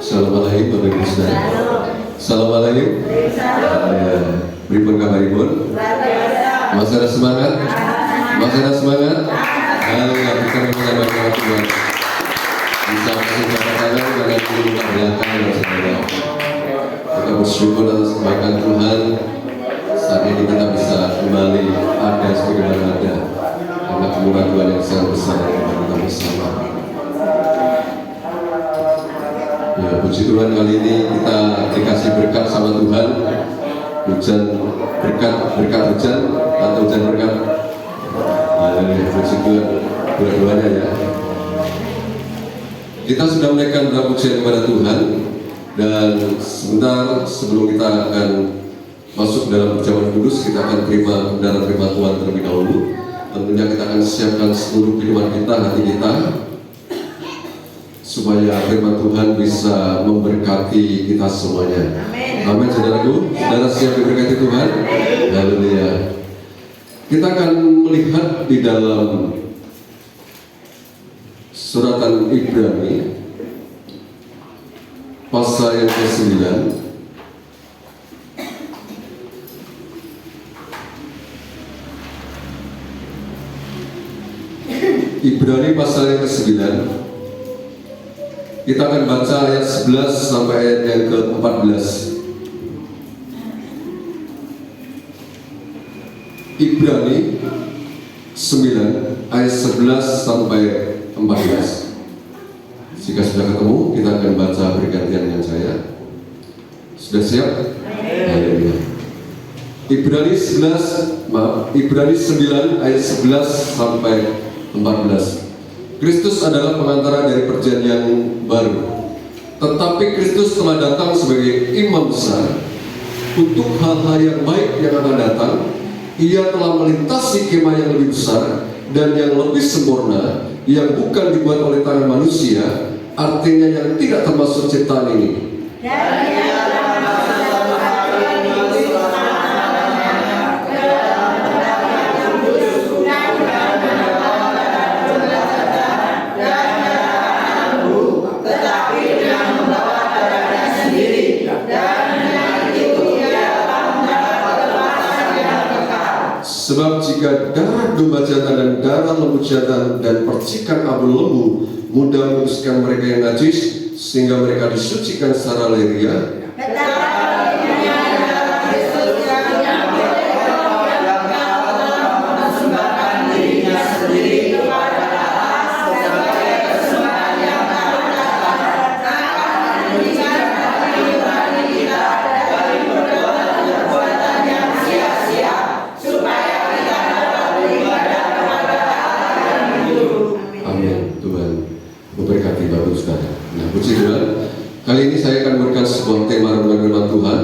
Assalamualaikum Bapak Ibu Saudara. Assalamualaikum. Pripun kabaripun? Masih ada semangat? Masih ada semangat? Haleluya, kita mengucapkan kepada Tuhan. Bisa kasih tepuk tangan pada guru belakang dan saudara. Kita bersyukur atas kebaikan Tuhan. Saat ini kita bisa kembali ada sebagaimana ada, karena kemurahan Tuhan yang sangat besar yang kita bersama. Ya, puji Tuhan, kali ini kita dikasih berkat sama Tuhan. Hujan berkat hujan atau hujan berkat. Puji Tuhan, dua-duanya ya. Kita sudah menaikkan berapa pujian kepada Tuhan, dan sebentar sebelum kita akan masuk dalam perjamuan kudus, kita akan terima kebenaran firman Tuhan terlebih dahulu. Tentunya kita akan siapkan seluruh kehidupan kita, hati kita, supaya firman Tuhan bisa memberkati kita semuanya. Amin, saudaraku. Saudara siap diberkati Tuhan? Haleluya. Kita akan melihat di dalam suratan Ibrani pasal yang ke-9. Ibrani pasal yang ke-9. Kita akan baca ayat 11 sampai ayat yang ke-14. Ibrani 9 ayat 11 sampai 14. Jika sudah ketemu, kita akan baca bergantian dengan saya. Sudah siap? Haleluya. Ibrani 9 ayat 11 sampai 14. Kristus adalah pengantara dari perjanjian baru, tetapi Kristus telah datang sebagai imam besar untuk hal-hal yang baik yang akan datang. Ia telah melintasi kemah yang lebih besar dan yang lebih sempurna, yang bukan dibuat oleh tangan manusia, artinya yang tidak termasuk ciptaan ini. Sebab jika darah domba jantan dan darah lembu jantan dan percikan abu lembu mudah menguduskan mereka yang najis, sehingga mereka disucikan secara lahiriah, kali ini saya akan memberikan sebuah tema renungan firman Tuhan,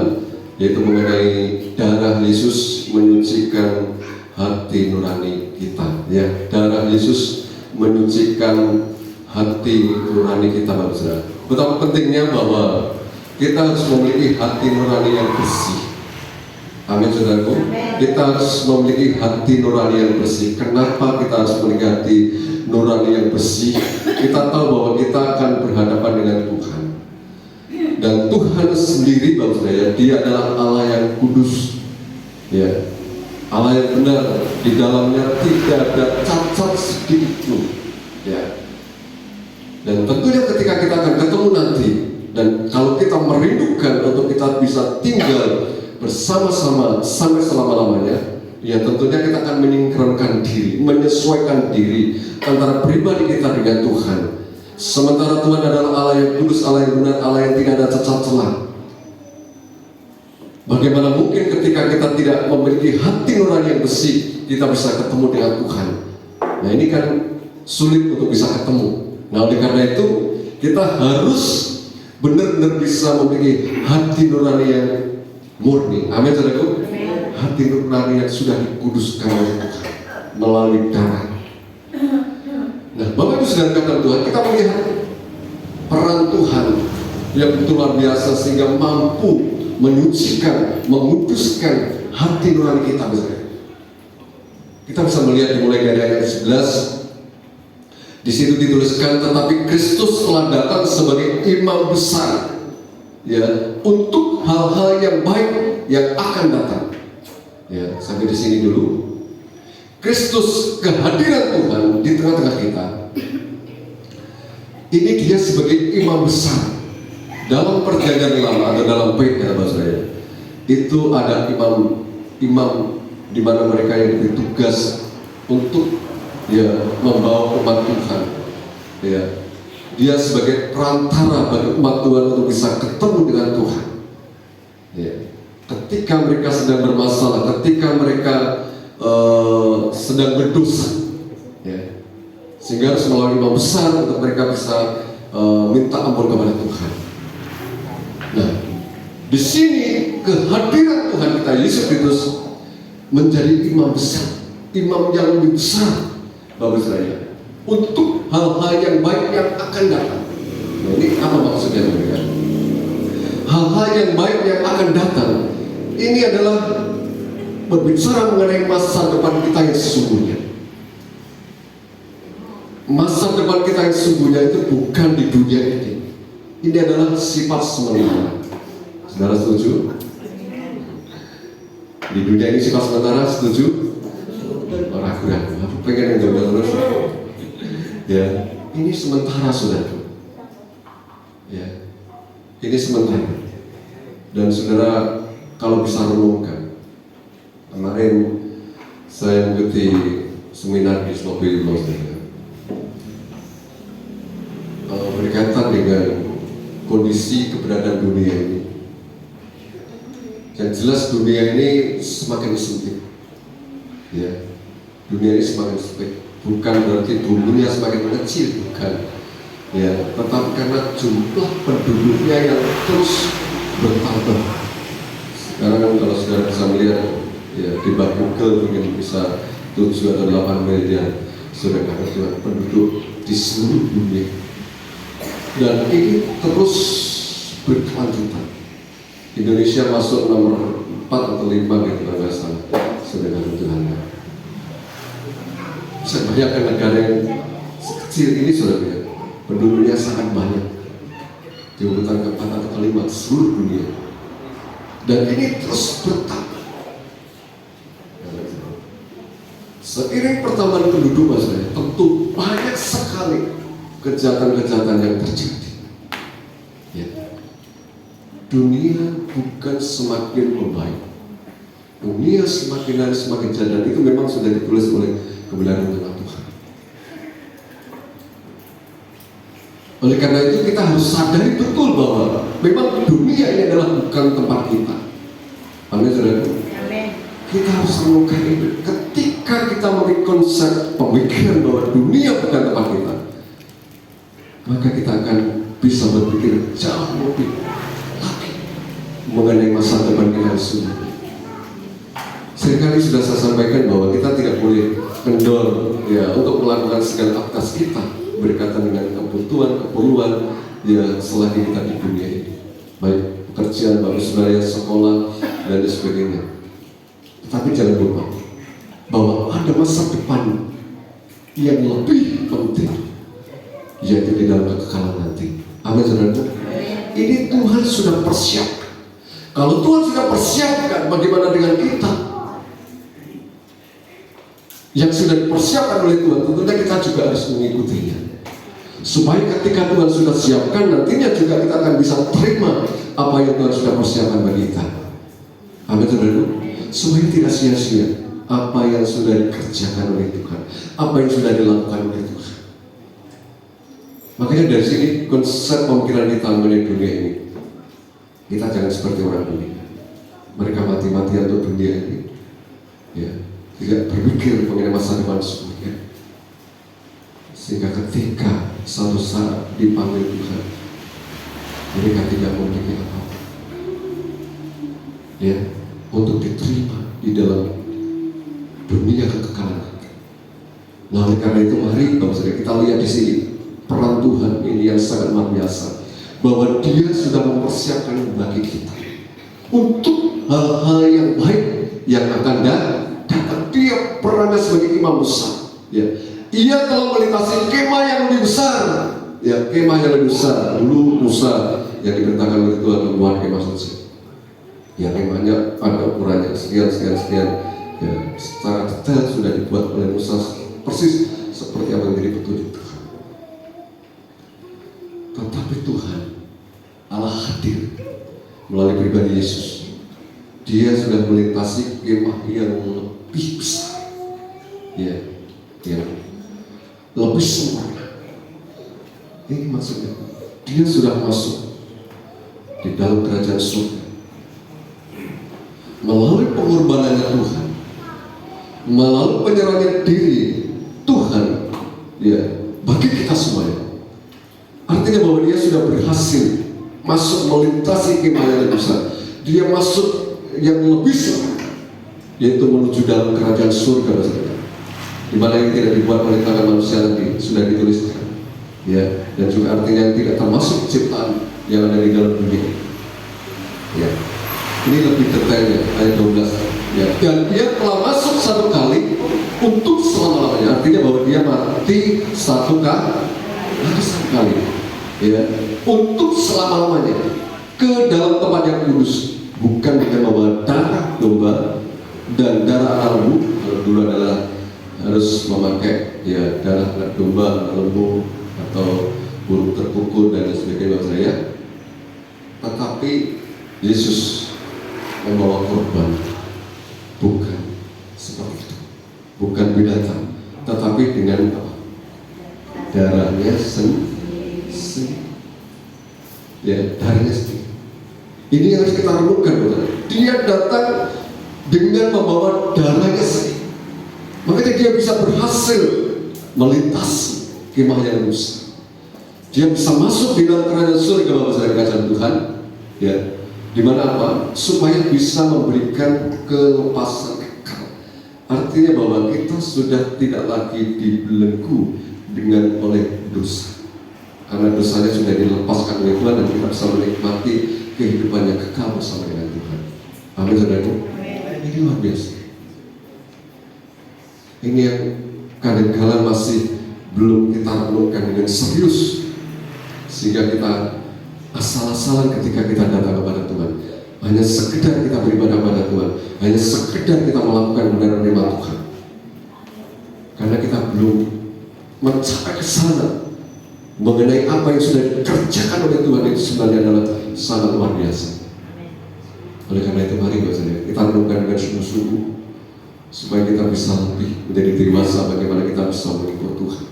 yaitu mengenai darah Yesus menyucikan hati nurani kita. Ya, darah Yesus menyucikan hati nurani kita, saudara. Betapa pentingnya bahwa kita harus memiliki hati nurani yang bersih. Amin, saudaraku. Kita harus memiliki hati nurani yang bersih. Kenapa kita harus memiliki hati nurani yang bersih? Kita tahu bahwa kita akan berhadapan dengan Tuhan. Dan Tuhan sendiri, Bapak saya, Dia adalah Allah yang kudus, ya, Allah yang benar. Di dalamnya tidak ada cacat sedikit pun, ya. Dan tentunya ketika kita akan ketemu nanti, dan kalau kita merindukan untuk kita bisa tinggal bersama-sama sampai selama-lamanya, ya tentunya kita akan menyingkronkan diri, menyesuaikan diri antara pribadi kita dengan Tuhan. Sementara Tuhan adalah Allah yang kudus, Allah yang benar, Allah yang tidak ada cacat celah. Bagaimana mungkin ketika kita tidak memiliki hati nurani yang bersih, kita bisa ketemu dengan Tuhan? Nah, ini kan sulit untuk bisa ketemu. Nah, oleh karena itu kita harus benar-benar bisa memiliki hati nurani yang murni. Amin, saudaraku. Hati nurani yang sudah dikuduskan oleh Tuhan melalui darah. Nah, Bapak Ibu sedang kata Tuhan, kita melihat peran Tuhan yang betul luar biasa sehingga mampu menyucikan, menguduskan hati nurani kita. Kita bisa melihat dimulai dari ayat 11. Di situ dituliskan, tetapi Kristus telah datang sebagai imam besar, ya, untuk hal-hal yang baik yang akan datang. Ya, sampai di sini dulu. Kristus, kehadiran Tuhan di tengah-tengah kita. Ini dia sebagai imam besar. Dalam perjanjian lama atau dalam bait kata bahasa saya, itu ada imam di mana mereka yang diberi tugas untuk membawa umat Tuhan. Ya, dia sebagai perantara bagi umat Tuhan untuk bisa ketemu dengan Tuhan. Ya, ketika mereka sedang bermasalah, ketika mereka sedang berdosa, ya, sehingga harus melalui imam besar untuk mereka bisa minta ampun kepada Tuhan. Nah, di sini kehadiran Tuhan kita Yesus Kristus menjadi imam besar, imam yang lebih besar, Bapak saya, untuk hal-hal yang baik yang akan datang. Nah, ini apa maksudnya, teman-teman? Hal-hal yang baik yang akan datang ini adalah berbicara mengenai masa depan kita yang sesungguhnya. Masa depan kita yang sesungguhnya itu bukan di dunia ini. Ini adalah sifat sementara. Saudara setuju? Di dunia ini sifat sementara, setuju? Ragu-ragu. Aku pengen yang jawab terus. Ya, ini sementara, saudara. Ya, ini sementara. Dan saudara, kalau bisa renungkan, kemarin saya mengikuti seminar di Slovakia, berkaitan dengan kondisi keberadaan dunia ini. Yang jelas dunia ini semakin sempit. Ya, dunia ini semakin sempit. Bukan berarti dunia semakin mengecil, bukan. Ya, tetapi karena jumlah penduduknya yang terus bertambah. Sekarang kalau saudara bisa melihat, ya, di bawah Google mungkin bisa 7 atau 8 miliar saudara Tuhan penduduk di seluruh dunia. Dan ini terus berkelanjutan. Indonesia masuk nomor 4 atau 5 gitu kalau nggak salah, saudara Tuhan. Saya bayangkan negara yang sekecil ini, saudara, penduduknya sangat banyak, di urutan ke-4 atau ke-5 seluruh dunia. Dan ini terus bertambah. Seiring pertambahan penduduk, maksudnya, tentu banyak sekali kejahatan-kejahatan yang terjadi. Ya. Dunia bukan semakin membaik. Dunia semakin hari semakin jahat, dan itu memang sudah ditulis oleh kebenaran Tuhan. Oleh karena itu kita harus sadari betul bahwa memang dunia ini adalah bukan tempat kita. Amin, saudara. Kita harus renungkan ini. Ketika kita memiliki konsep pemikiran bahwa dunia bukan tempat kita, maka kita akan bisa berpikir jauh lebih lagi mengenai masa depan kita sendiri. Seringkali sudah saya sampaikan bahwa kita tidak boleh kendor, ya, untuk melakukan segala aktivitas kita berkaitan dengan kebutuhan, keperluan, ya, selagi kita di dunia ini, baik pekerjaan, baik saudara, sekolah, dan sebagainya. Tetapi jangan lupa bahwa ada masa depan yang lebih penting, yaitu di dalam kekekalan nanti. Amin, saudara. Ini Tuhan sudah persiapkan. Kalau Tuhan sudah persiapkan, bagaimana dengan kita yang sudah dipersiapkan oleh Tuhan? Tentunya kita juga harus mengikutinya, supaya ketika Tuhan sudah siapkan, nantinya juga kita akan bisa terima apa yang Tuhan sudah persiapkan bagi kita. Amin, saudara. Supaya tidak sia-sia apa yang sudah dikerjakan oleh Tuhan, apa yang sudah dilakukan oleh Tuhan. Makanya dari sini konsep pemikiran kita mengenai dunia ini, kita jangan seperti orang dunia. Mereka mati-matian untuk dunia ini, ya, tidak berpikir mengenai masa depan sesungguhnya. Sehingga ketika suatu saat dipanggil Tuhan, mereka tidak memiliki apa-apa, ya, untuk diterima di dalam dunia kekekalan. Nah, oleh karena itu mari kita lihat di sini peran Tuhan ini yang sangat luar biasa, bahwa Dia sudah mempersiapkan bagi kita untuk hal-hal yang baik yang akan datang. Dia perannya sebagai imam besar, ya, Ia telah melintasi kemah yang lebih besar. Ya, kemah yang lebih besar. Dulu Musa yang diperintahkan oleh Tuhan membuat kemah suci. Ya, kemahnya ada ukurannya sekian. Ya, secara detail sudah dibuat oleh Musa persis seperti apa yang menjadi petunjuk Tuhan. Tetapi Tuhan Allah hadir melalui pribadi Yesus. Dia sudah melintasi kemah yang lebih besar, ya, yang lebih sempurna. Ini maksudnya, dia sudah masuk di dalam kerajaan surga melalui pengorbanannya Tuhan, melalui penyerahan diri Tuhan, ya, bagi kita semuanya. Artinya bahwa dia sudah berhasil masuk melintasi kemah yang lebih besar. Dia masuk yang lebih besar, yaitu menuju dalam kerajaan surga, di mana yang tidak dibuat oleh tangan manusia nanti sudah dituliskan, ya, dan juga artinya yang tidak termasuk ciptaan yang ada di dalam dunia. Ya, ini lebih detailnya ayat 12. Ya, dan dia telah masuk satu kali untuk selama-lamanya. Artinya bahwa dia mati satu kali, ya, untuk selama-lamanya ke dalam tempat yang kudus, bukan dengan membawa darah domba dan darah anak lembu. Kalau dulu adalah harus memakai, ya, darah anak domba, anak lembu atau burung terpukul dan sebagainya, saya. Tetapi Yesus membawa korban, bukan seperti itu, bukan binatang, tetapi dengan apa? Darahnya sendiri. Ya, darahnya sendiri. Ini yang harus kita renungkan, betul. Dia datang dengan membawa darahnya sendiri. Makanya dia bisa berhasil melintasi kemah yang besar. Dia bisa masuk di dalam kerajaan surga, Bapak Saudara kerajaan Tuhan, ya, di mana apa? Supaya bisa memberikan kelepasan kekal. Artinya bahwa kita sudah tidak lagi dibelenggu dengan oleh dosa, karena dosanya sudah dilepaskan oleh Tuhan dan kita bisa menikmati kehidupan yang kekal bersama dengan Tuhan. Amin, saudaraku. Ini luar biasa. Ini yang kadang-kala masih belum kita renungkan dengan serius, sehingga kita asal-asalan ketika kita datang kepada Tuhan. Hanya sekedar kita beribadah kepada Tuhan, hanya sekedar kita melakukan benar firman Tuhan, karena kita belum mencapai ke sana mengenai apa yang sudah dikerjakan oleh Tuhan. Itu sebenarnya adalah sangat luar biasa. Oleh karena itu, mari kita renungkan dengan sungguh-sungguh supaya kita bisa lebih menjadi dewasa bagaimana kita bisa mengikut Tuhan.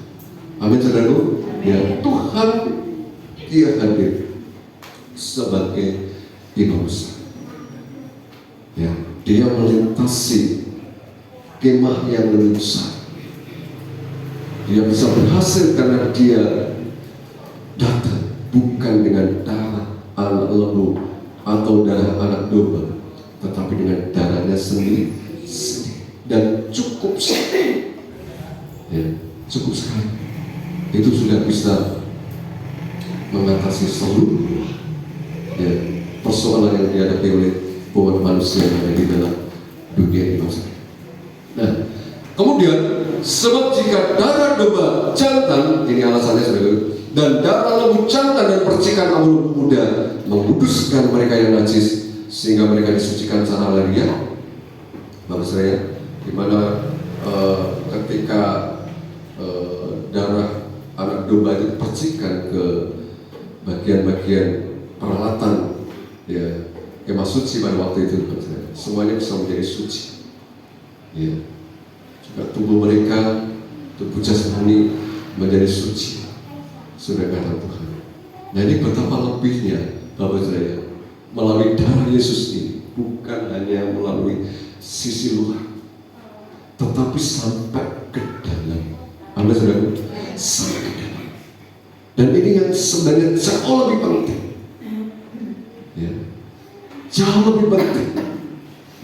Amin, saudaraku. Ya, Tuhan dia hadir sebagai imam besar. Ya, dia melintasi kemah yang lebih besar. Dia bisa berhasil karena dia datang bukan dengan darah anak lembu atau darah anak domba, tetapi dengan darahnya sendiri, dan cukup sekali. Ya, cukup sekali. Itu sudah bisa mengatasi seluruh, ya, persoalan yang dihadapi oleh umat manusia yang ada di dalam dunia ini. Nah, kemudian sebab jika darah domba jantan, ini alasannya saudara, dan darah lembu jantan dan percikan abu muda menguduskan mereka yang najis, sehingga mereka disucikan secara lahiriah. Bapak saya, di mana ketika darah anak domba itu percikan ke bagian-bagian peralatan, ya, kemah suci pada waktu itu, semuanya bisa menjadi suci. Ya, juga tubuh mereka, tubuh jasmani menjadi suci, sudah kata Tuhan. Nah, ini betapa lebihnya, Bapak saya, melalui darah Yesus ini, bukan hanya melalui sisi luar, tetapi sampai ke dalam. Anda sudah sampai ke dalam. Dan ini yang sebenarnya jauh lebih penting, ya, jauh lebih penting.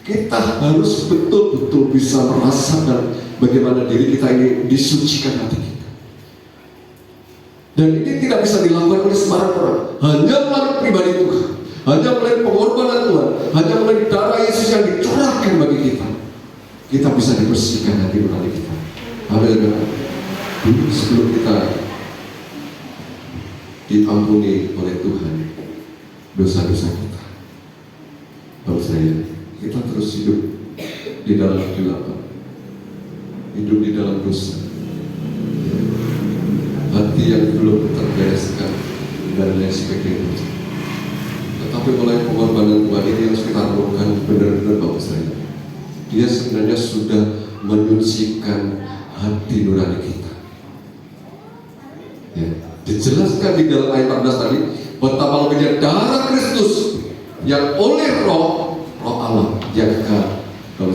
Kita harus betul-betul bisa merasakan bagaimana diri kita ini disucikan hati kita. Dan ini tidak bisa dilakukan oleh sembarang orang, hanya melalui pribadi Tuhan, hanya melalui pengorbanan Tuhan, hanya melalui darah Yesus yang dicurahkan bagi kita. Kita bisa dibersihkan hati nurani kita. Amin. Dulu sebelum kita diampuni oleh Tuhan dosa-dosa kita, kalau kita terus hidup di dalam kegelapan, hidup di dalam dosa, hati yang belum terbereskan dan lain sebagainya. Tetapi oleh pengorbanan Tuhan ini harus kita lakukan benar-benar bahwa Dia sebenarnya sudah menyucikan hati nurani kita. Ya, dijelaskan di dalam ayat 14 tadi betapa lebihnya darah Kristus yang oleh roh Allah yang kalau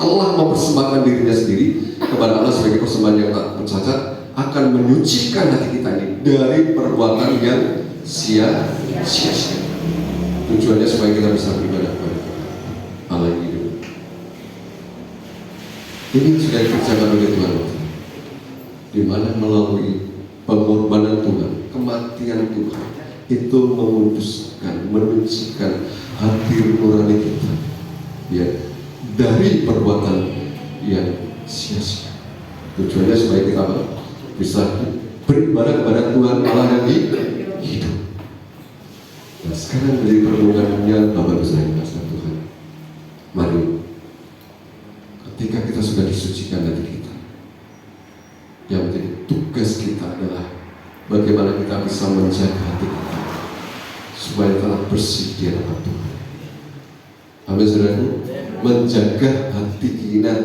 Allah mempersembahkan dirinya sendiri kepada Allah sebagai persembahan yang tak bercacat, akan menyucikan hati kita ini dari perbuatan yang sia-sia. Tujuannya supaya kita bisa beribadah kepada Allah yang hidup. Ini sudah dikerjakan oleh Tuhan, di mana melalui pengorbanan Tuhan, kematian Tuhan itu memutuskan, menyucikan hati nurani kita, ya, dari perbuatan yang sia-sia. Tujuannya supaya kita bisa beribadah kepada Tuhan Allah yang hidup. Nah, sekarang menjadi perlindungannya Bapak Ibu saya kasih Tuhan. Mari, ketika kita sudah disucikan hati kita, yang menjadi tugas kita adalah bagaimana kita bisa menjaga hati kita supaya tetap bersih di hadapan Tuhan. Amin, saudaraku. Menjaga hati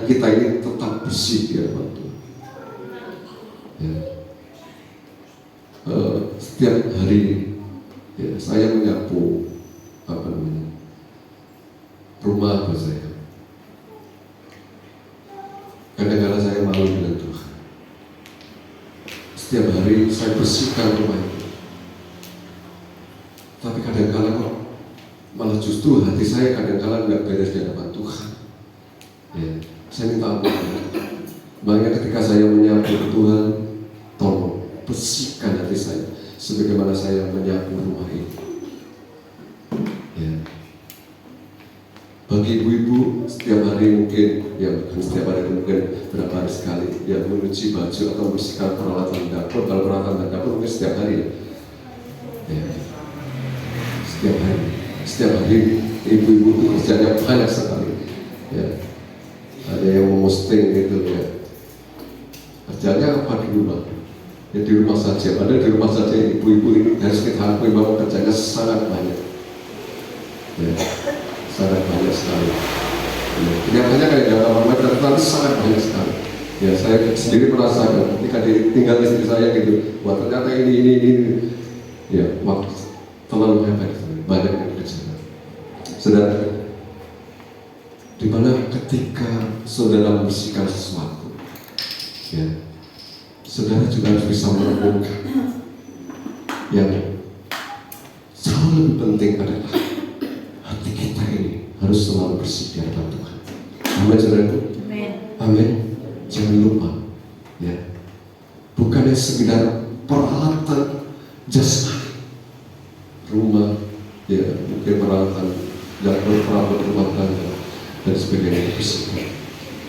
kita ini tetap bersih di hadapan Tuhan. Ya. Setiap hari ya, saya menyapu rumah saya. Kadang-kadang saya malu dengan Tuhan. Setiap hari saya bersihkan rumah itu. Tapi kadang-kadang kok malah justru hati saya kadang-kadang nggak beres di hadapan Tuhan. Ya, saya minta ampun. Makanya ketika saya menyapu Tuhan, tolong bersihkan hati saya sebagaimana saya menyapu rumah ini. Ya. Bagi ibu-ibu setiap hari mungkin, ya bukan setiap hari, mungkin berapa hari sekali, ya mencuci baju atau membersihkan peralatan dapur. Kalau peralatan dapur mungkin setiap hari, ya. Setiap hari ibu-ibu itu kerjanya banyak sekali. Ya. Ada yang memosting gitu ya. Kerjanya apa di rumah? Ya di rumah saja. Padahal di rumah saja ibu-ibu ini harus kita akui bahwa kerjanya sangat banyak. Ya. Sangat banyak sekali. Ya, kelihatannya kayak gak lama, tapi sangat banyak sekali. Ya, saya sendiri merasakan ketika tinggal istri saya gitu, wah ternyata ini. Ya, waktu terlalu hebat, banyak yang kerjakan. Saudara, di mana ketika saudara membersihkan sesuatu, ya, saudara juga harus bisa menemukan yang jauh lebih penting adalah hati kita ini harus selalu bersih di hadapan Tuhan. Amin, saudaraku. Amin. Jangan lupa, ya, bukannya sekedar peralatan jasmani, rumah, ya, mungkin peralatan dapur, peralatan rumah tangga dan sebagainya bersihkan,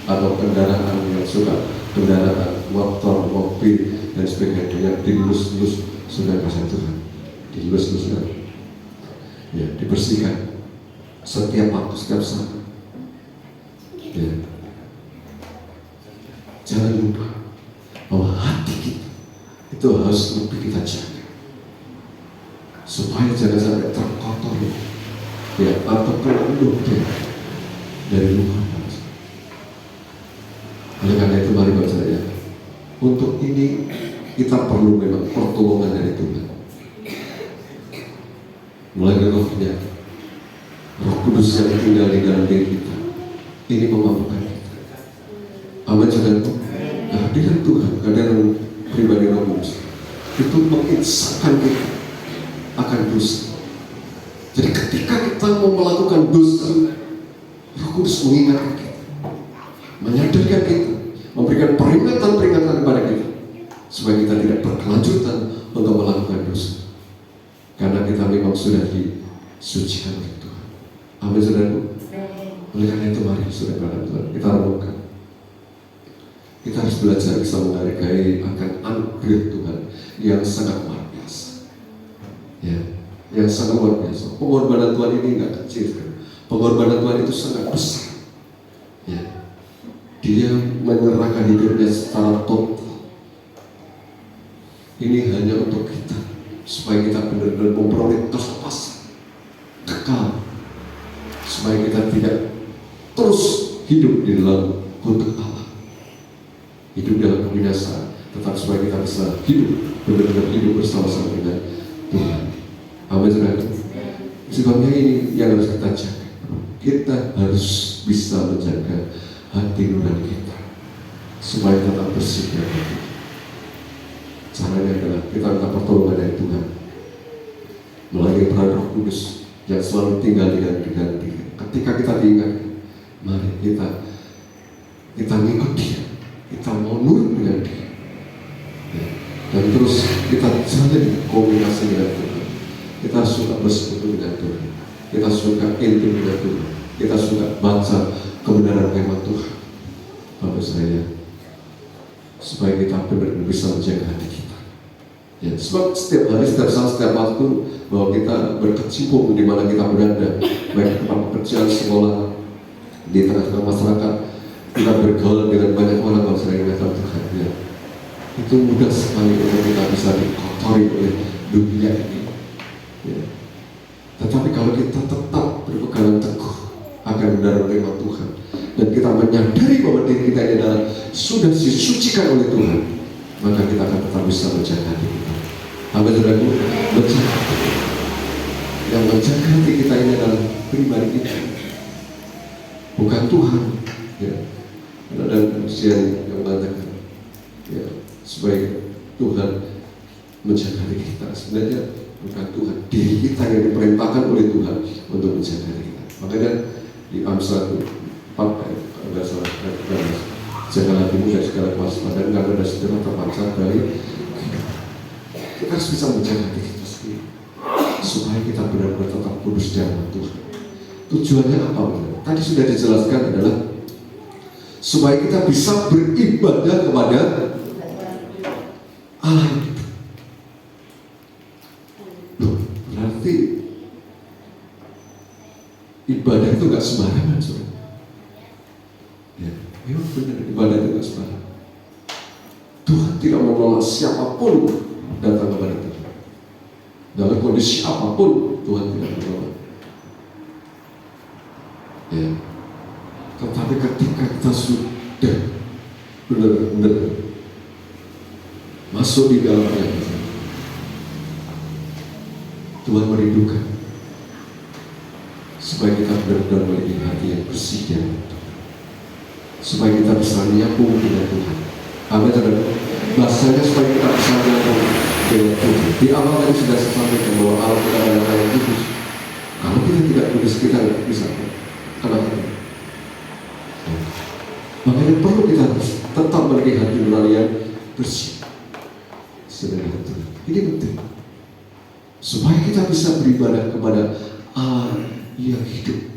atau kendaraan yang suka, kendaraan motor, mobil dan sebagainya yang dilus-lus sudah kasih Tuhan, dilus-luskan, ya, dibersihkan setiap waktu, setiap saat. Ya. Jangan lupa bahwa hati kita itu harus lebih kita jaga supaya jangan sampai terkotor, ya, atau penuh dari luar. Oleh karena itu mari baca ya. Untuk ini kita perlu memang pertolongan dari Tuhan. Mulai dari rohnya, Roh Kudus yang tinggal di dalam diri kita. Ini memampukan kita. Amin, saudaraku. Kehadiran Tuhan, kehadiran pribadi Roh Kudus itu menginsahkan kita akan dosa. Jadi ketika kita mau melakukan dosa, Roh Kudus mengingatkan kita, menyadarkan kita, memberikan peringatan-peringatan kepada kita supaya kita tidak berkelanjutan untuk melakukan dosa, karena kita memang sudah disucikan oleh Tuhan. Amin, saudaraku. Oleh karena itu mari saudara Tuhan kita renungkan Kita harus belajar bisa menghargai akan anugerah Tuhan yang sangat luar biasa. Ya, yang sangat luar biasa. Pengorbanan Tuhan ini nggak kecil kan? Pengorbanan Tuhan itu sangat besar. Ya, Dia menyerahkan hidupnya secara total. Ini hanya untuk kita, supaya kita benar-benar memperoleh kelepasan kekal, supaya kita tidak terus hidup di dalam kutuk Allah, hidup dalam kebinasaan, tetapi supaya kita bisa hidup, benar-benar hidup bersama-sama dengan Tuhan. Amin, saudara. Sebabnya ini yang harus kita jaga. Kita harus bisa menjaga hati nurani kita supaya tetap bersih dan bersih. Caranya adalah kita minta pertolongan dari Tuhan melalui peran Roh Kudus yang selalu tinggal dengan diri. Ketika kita diingatkan, mari kita ngikut Dia, kita mau nurut dengan Dia, ya. Dan terus kita jalin komunikasi dengan Tuhan. Kita suka bersekutu dengan Tuhan, kita suka intim dengan Tuhan, kita suka baca kebenaran firman Tuhan. Bapak saya, supaya kita benar-benar bisa menjaga hati kita. Ya, sebab setiap hari, setiap saat, setiap waktu bahwa kita berkecimpung di mana kita berada, baik tempat pekerjaan, sekolah, di tengah-tengah masyarakat, kita bergaul dengan banyak orang kalau sering datang Tuhan. Ya. Itu mudah sekali untuk kita bisa dikotori oleh dunia ini. Ya. Tetapi kalau kita tetap berpegangan teguh akan benar firman Tuhan, dan kita menyadari bahwa diri kita ini adalah sudah disucikan oleh Tuhan, maka kita akan tetap bisa menjaga hati kita. Amin, saudaraku. Menjaga yang menjaga hati kita ini adalah pribadi kita, bukan Tuhan. Ya. Ada ujian yang mengatakan, ya, supaya Tuhan menjaga hati kita. Sebenarnya bukan Tuhan, diri kita yang diperintahkan oleh Tuhan untuk menjaga diri kita. Makanya di Amsal 4 ada salah jaga hatimu dari segala kewaspadaan, karena ada segala terpancar dari kita harus bisa menjaga diri kita sendiri supaya kita benar-benar tetap kudus di hadapan Tuhan. Tujuannya apa? Tadi sudah dijelaskan adalah supaya kita bisa beribadah kepada Allah. Berarti ibadah itu gak sembarangan, saudara. Ya, memang benar, ibadah itu gak sembarangan. Tuhan tidak menolak siapapun datang kepada Tuhan. Dalam kondisi apapun Tuhan tidak menolak. Ya. Tetapi ketika kita sudah benar-benar masuk di dalamnya, Tuhan merindukan supaya kita benar-benar memiliki hati yang bersih dan supaya kita bisa menyambung dengan Tuhan. Amin, saudara. Bahasanya supaya kita bisa menyambung dengan Tuhan. Di awal tadi sudah saya sampaikan bahwa Allah kita adalah yang kudus. Kalau kita tidak kudus, kita tidak bisa. Kenapa? Makanya perlu kita harus tetap memiliki hati nurani yang bersih. Saudara, ini penting supaya kita bisa beribadah kepada Allah yang hidup,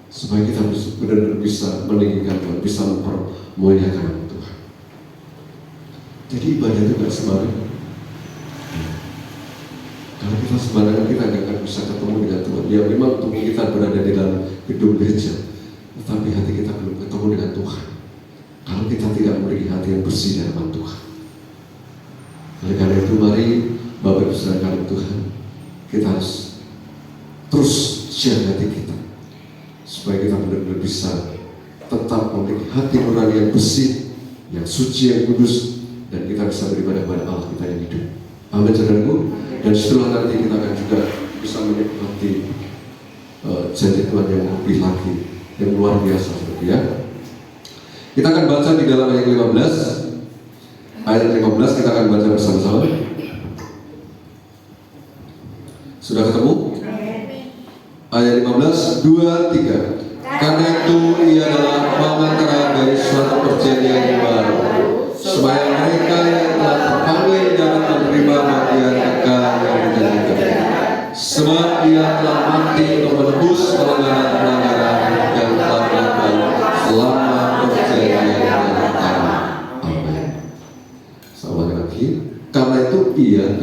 supaya kita benar-benar bisa meninggikan Tuhan, bisa memuliakan Tuhan. Jadi ibadah itu tidak sembarangan. Kalau kita sembarangan, kita tidak akan bisa ketemu dengan Tuhan. Ya memang tubuh kita berada di dalam gedung gereja, tetapi hati kita belum ketemu dengan Tuhan kalau kita tidak memiliki hati yang bersih di hadapan Tuhan. Oleh karena itu, mari Bapak Ibu Saudara Tuhan, kita harus terus jaga hati kita supaya kita benar-benar bisa tetap memiliki hati nurani yang bersih, yang suci, yang kudus, dan kita bisa beribadah kepada Allah kita yang hidup. Amin, saudaraku. Dan setelah nanti kita akan juga bisa menikmati janji Tuhan yang lebih lagi, yang luar biasa, seperti ya. Kita akan baca di dalam ayat 15. Ayat 15 kita akan baca bersama-sama. Sudah ketemu? Ayat 15, 2, 3. Karena itu ia adalah pemantara dari suatu perjanjian yang baru, supaya mereka yang telah terpanggil dapat menerima bagian kekal yang dijanjikan. Sebab ia telah mati untuk menebus pelanggaran-pelanggaran yang telah dilakukan selama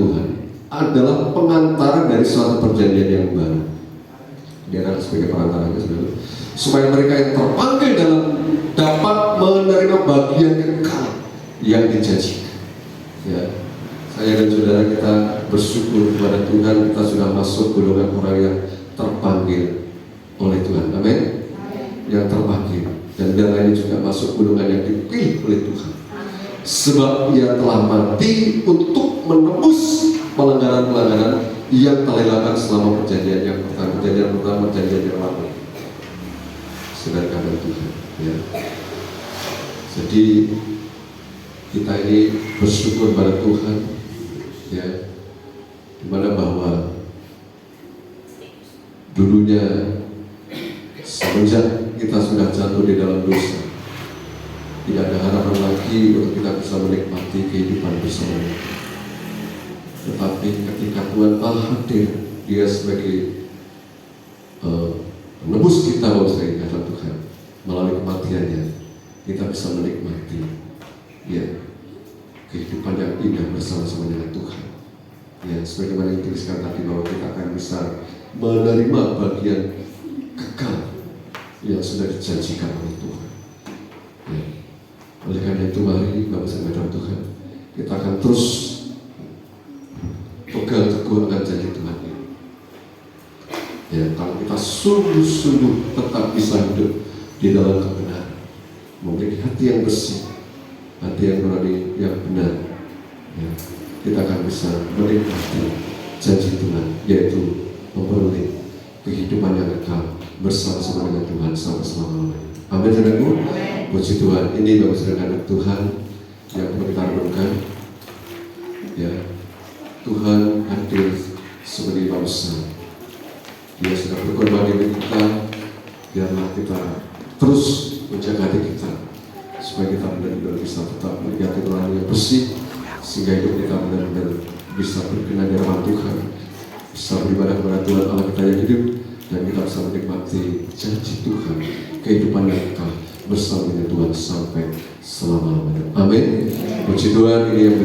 Tuhan adalah pengantara dari suatu perjanjian yang baru. Dia akan sebagai perantaranya, saudara, supaya mereka yang terpanggil dapat menerima bagian kekal yang dijanjikan. Ya, saya dan saudara kita bersyukur kepada Tuhan, kita sudah masuk golongan orang yang terpanggil oleh Tuhan. Amin. Yang terpanggil, dan yang lainnya juga masuk golongan yang dipilih oleh Tuhan. Sebab ia telah mati untuk menebus pelanggaran-pelanggaran yang telah dilakukan selama perjanjian yang pertama, perjanjian yang lama. Sedangkan Tuhan, ya. Jadi kita ini bersyukur pada Tuhan, ya, dimana bahwa dulunya semenjak kita sudah jatuh di dalam dosa, tidak ada harapan lagi untuk kita bisa menikmati kehidupan bersama. Tetapi ketika Tuhan Allah hadir, Dia sebagai menebus kita, maksudnya kata Tuhan, melalui kematiannya, kita bisa menikmati, ya, kehidupan yang indah bersama-sama dengan Tuhan. Ya, sebagaimana yang dituliskan tadi bahwa kita akan bisa menerima bagian kekal yang sudah dijanjikan oleh Tuhan. Ya. Oleh karena itu, mari Bapak saudara Tuhan, kita akan terus pegang teguh akan janji Tuhan ini. Ya, kalau kita sungguh-sungguh tetap bisa hidup di dalam kebenaran, memiliki hati yang bersih, hati yang nurani, yang benar, ya, kita akan bisa menikmati janji Tuhan, yaitu memperoleh kehidupan yang kekal bersama-sama dengan Tuhan sampai selama-lamanya. Amin, saudaraku. Puji Tuhan. Ini Bapak saudara Tuhan yang perlu kita renungkan. Ya, Tuhan hadir sebagai bangsa. Dia sudah berkorban diri kita. Biarlah kita terus menjaga hati kita, supaya kita benar-benar bisa tetap menjadi orang yang bersih, sehingga hidup kita benar-benar bisa berkenan di hadapan Tuhan, bisa beribadah kepada Tuhan Allah kita yang hidup, dan kita bisa menikmati janji Tuhan, kehidupan yang kekal bersama dengan Tuhan sampai selama-lamanya. Amin. Puji Tuhan. Ini yang